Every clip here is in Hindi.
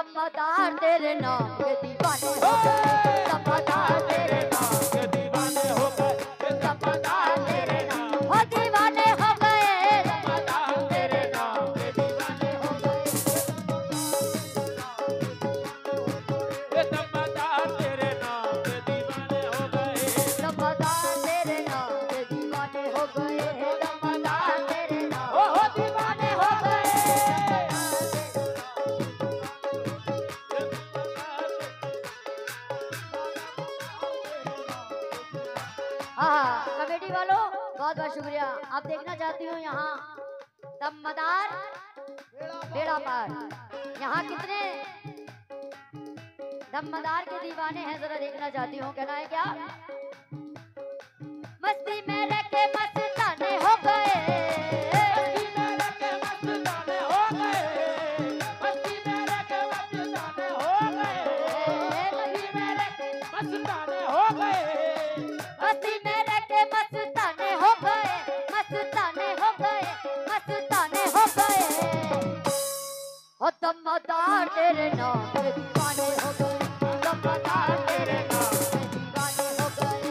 दमदार तेरे नाम के दीवाने हो गए, दमदार तेरे नाम के दीवाने हो गए, दमदार तेरे नाम हो दीवाने हो गए, दमदार तेरे नाम के दीवाने हो गए, दमदार तेरे नाम के दीवाने हो गए, दमदार तेरे नाम के दीवाने हो गए, दमदार तेरे नाम हो दीवाने हो गए। हाँ कमेटी वालों बहुत बहुत शुक्रिया। आप देखना चाहती हूँ यहाँ दमदार बेड़ा पार, यहाँ कितने दमदार के दीवाने हैं जरा देखना चाहती हूँ। कहना है क्या? मस्ती में रह के मस्ताने हो गए, मस्ती में रह के मस्ताने हो गए, मस्ती में रह के मस्ताने हो गए, मस्ती में रह के मस्ताने हो गए, मस्ती में रह के मस्ताने हो गए, मस्ताने हो गए, मस्ताने हो गए। हो दमदार तेरे नाम के दीवाने हो गए, दमदार तेरे नाम के दीवाने हो गए,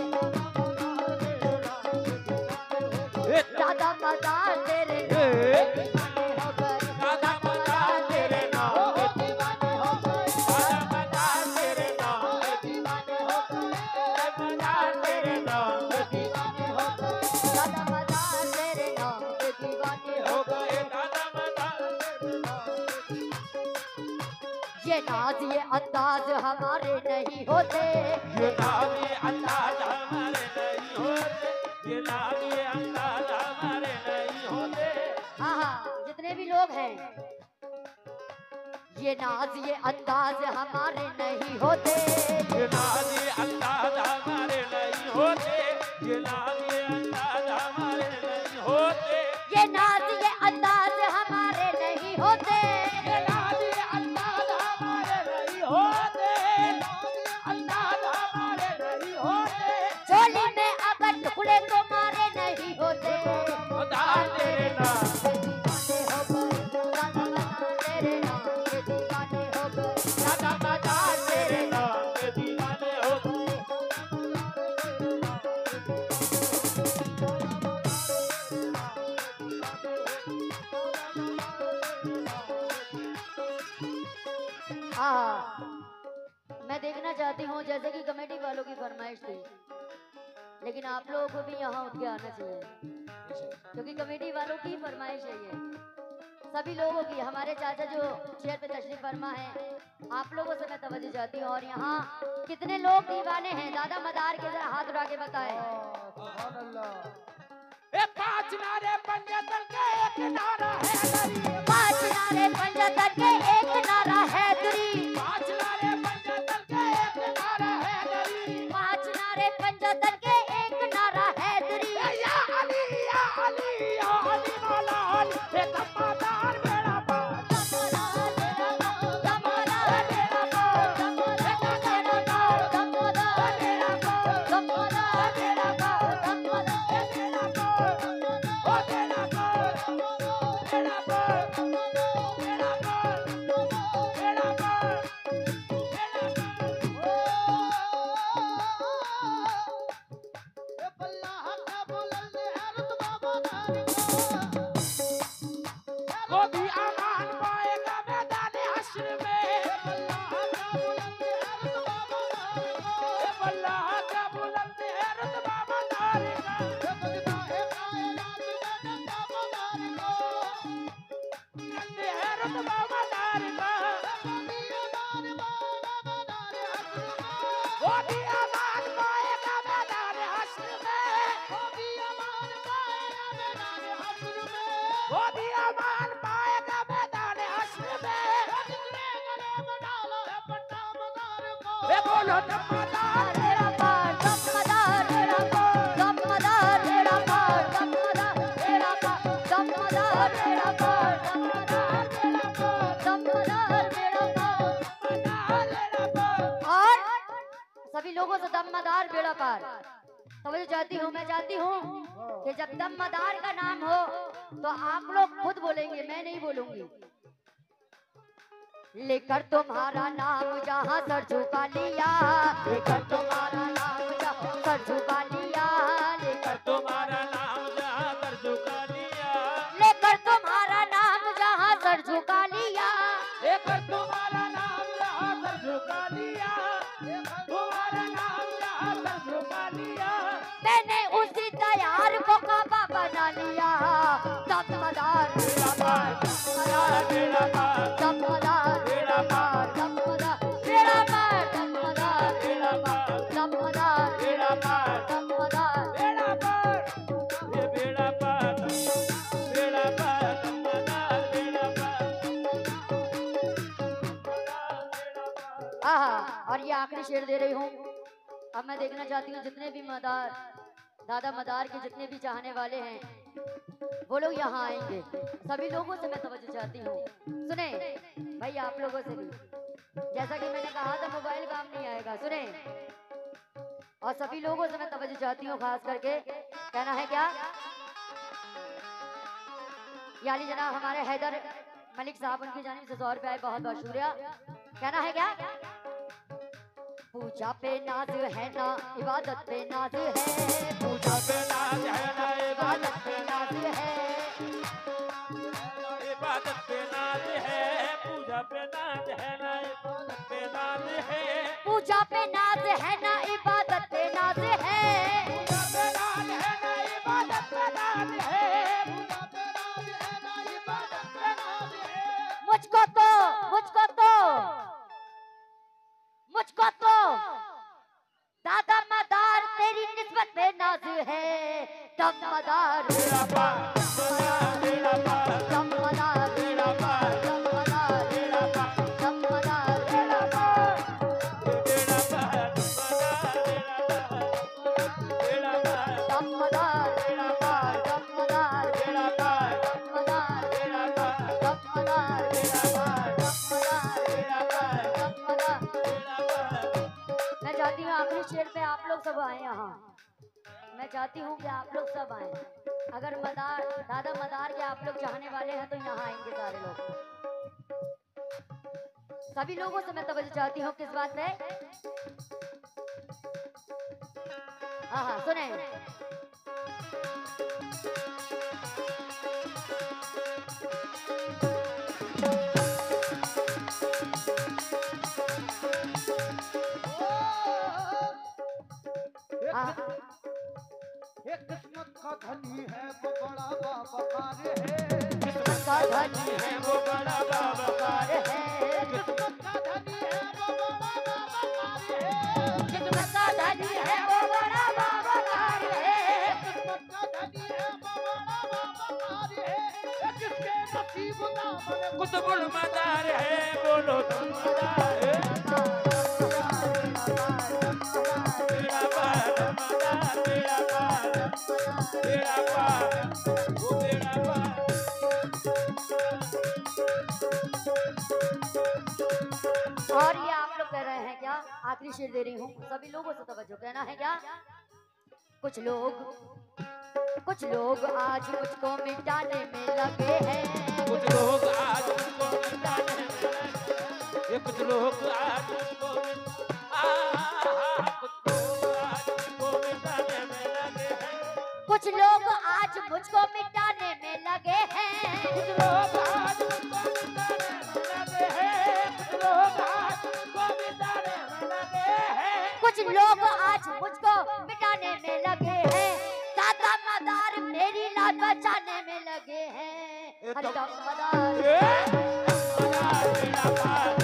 दादा मदार तेरे नाम के दीवाने हो गए, दादा मदार तेरे नाम के दीवाने हो गए, दमदार तेरे नाम के दीवाने हो गए, दमदार तेरे नाम के दीवाने हो गए, दादा मदार तेरे नाम के दीवाने हो हो गए। गए, दमदार तेरे नाम ये नाज ये अंदाज हमारे नहीं होते, ये नाम ये अंदाज हमारे नहीं होते, ये नाम ये अंदाज हमारे नहीं होते, हाँ हाँ जितने भी लोग हैं, ये नाज ये अंदाज हमारे नहीं होते, ये नाम ये अंदाज हमारे नहीं होते, ये नाम ये अंदाज हमारे नहीं होते, ये नाज ये अंदाज हमारे नहीं होते, ये नाम ये अंदाज हमारे नहीं होते, अंदाज हमारे नहीं होते, चोली में अगर टुकड़े तो मारे नहीं होते। दमदार तेरे नाम दीवाने हो गए, दमदार तेरे नाम के दीवाने हो गए, हाँ मैं देखना चाहती हूँ जैसे कि कमेटी वालों की फरमाइश थी, लेकिन आप लोगों को भी यहाँ उठ के आना चाहिए क्योंकि कमेटी वालों की फरमाइश है ये, सभी लोगों की। हमारे चाचा जो चेयर पे तशरीफ फरमा है, आप लोगों से मैं तवज्जो चाहती हूँ। और यहाँ कितने लोग दीवाने हैं दादा मदार के, जरा हाथ उठा के बताएं। ए पांच नारे पंजतन के एक नारा है गरी, पांच नारे पंजतन के एक नारा है दुरी, पांच नारे पंजतन के एक नारा है गरी, पांच नारे पंजतन के एक नारा है दुरी। या अली या अली या अली मौला अली, ए दमदार बेड़ा पार, दमदार तेरा नाम, दमदार तेरा नाम, दमदार तेरा नाम, दमदार तेरा नाम, दमदार तेरा नाम, दमदार तेरा नाम। ओ तेरा पार, तेरा पार, तेरा पार, तेरा पार, वो भी अमान पाएगा मैदान हश्र में, अल्लाह का बुलंद है रुतबा मदार का, बुलंद है रुतबा मदार का, वो भी अमान पाएगा मैदान हश्र में, वो भी अमान पाएगा मैदान हश्र में, ए बोलो दमदार तेरा पार, दमदार तेरा पार, दमदार तेरा पार, दमदार तेरा पार, दमदार तेरा पार, दमदार तेरा पार, दमदार तेरा पार। और सभी लोगों से दमदार बेड़ा पार। तो मैं चाहती हूँ कि जब दमदार का नाम हो तो आप लोग खुद बोलेंगे, मैं नहीं बोलूंगी। लेकर तुम्हारा नाम जहाँ सर झुका लिया, लेकर तुम्हारा नाम जहाँ सर झुका लिया, लेकर तुम्हारा नाम जहाँ सर झुका लिया, लेकर तुम्हारा नाम जहाँ सर झुका लिया, लेकर तुम्हारा नाम जहाँ सर झुका लिया, तुम्हारा नाम जहाँ सर झुका लिया, मैंने उसी तैयार को काबा बना लिया। दमदार बेड़ा पार, बेड़ा पार, दमदार बेड़ा पार, दमदार बेड़ा पार, दमदार बेड़ा पार, दमदार बेड़ा पार, दमदार बेड़ा पार, ये बेड़ा पार, बेड़ा पार, बेड़ा पार। आहा। और ये आखिरी शेर दे रही हूँ। अब मैं देखना चाहती हूँ जितने भी मदार, दादा मदार के जितने भी चाहने वाले हैं वो लोग यहाँ आएंगे। सभी लोगों से मैं तवज्जो चाहती हूँ, सुने भाई, आप लोगों से भी। जैसा कि मैंने कहा था मोबाइल काम नहीं आएगा, सुने। और सभी लोगों से मैं तवज्जो चाहती हूँ, खास करके कहना है क्या, याली जनाब हमारे हैदर मलिक साहब, उनकी जानिब से 100 रुपये आए, बहुत बहुत शुक्रिया। कहना है क्या, पूजा पे नाज है ना इबादत पे नाज है, पूजा पे नाज है ना इबादत पे नाज है, इबादत पे नाज है, पूजा पे नाज है ना इबादत पे नाज है, पूजा पे नाज है ना इबादत पे नाज है, पूजा पे नाज है ना इबादत पे नाज है, पूजा पे नाज है ना इबादत पे नाज है। मुझको तो दादा मदार तेरी निस्बत पे नाज है। दम मदार बेड़ा पार, बेड़ा पार, दम मदार बेड़ा पार, दम मदार बेड़ा पार, दम मदार बेड़ा पार, बेड़ा पार, बेड़ा पार, दम मदार बेड़ा पार, दम मदार बेड़ा पार, दम मदार बेड़ा पार, दम मदार बेड़ा पार, दम मदार बेड़ा पार, दम मदार। बेड़ा पार। मैं चाहती हूँ आखिरी शेर पे आप लोग सब आए यहाँ। मैं चाहती हूँ कि आप लोग सब आए। अगर मदार, दादा मदार के आप लोग चाहने वाले हैं तो यहाँ आएंगे सारे लोग। सभी लोगों से मैं तवज्जो चाहती हूँ किस बात पे। हाँ हाँ सुने। एक किस्मत का धनी है वो बड़ा बाबकार है, किस्मत का धनी है वो बड़ा बाबकार है, किस्मत किस्मत का धनी है वो बड़ा बाबकार है, किस्मत का धनी है वो बड़ा बाबकार है, किस्मत का धनी है वो बड़ा बाबकार है, जिसके नसीब का मन कुतुबुल मदार है, बोलो तुम मदार है। बेड़ा पार, मदार बेड़ा पार, बेड़ा पार, वो बेड़ा पार। और ये आप लोग कह रहे हैं क्या, आखिरी शेर दे रही हूँ, सभी लोगों से तवज्जो। कहना है क्या, कुछ लोग आज मुझको मिटाने में लगे हैं, कुछ लोग आज मुझको मिटाने में लगे, ये कुछ लोग आज मुझको कुछ लोग आज मुझको मिटाने में लगे हैं, कुछ लोग आज मुझको मिटाने में लगे हैं, कुछ लोग आज मुझको मिटाने में लगे हैं, कुछ लोग आज मुझको मिटाने में लगे हैं, दादा मदार मेरी लाज बचाने में लगे हैं। अरे दम मदार बेड़ा पार,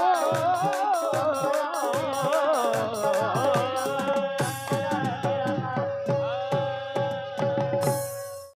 Oh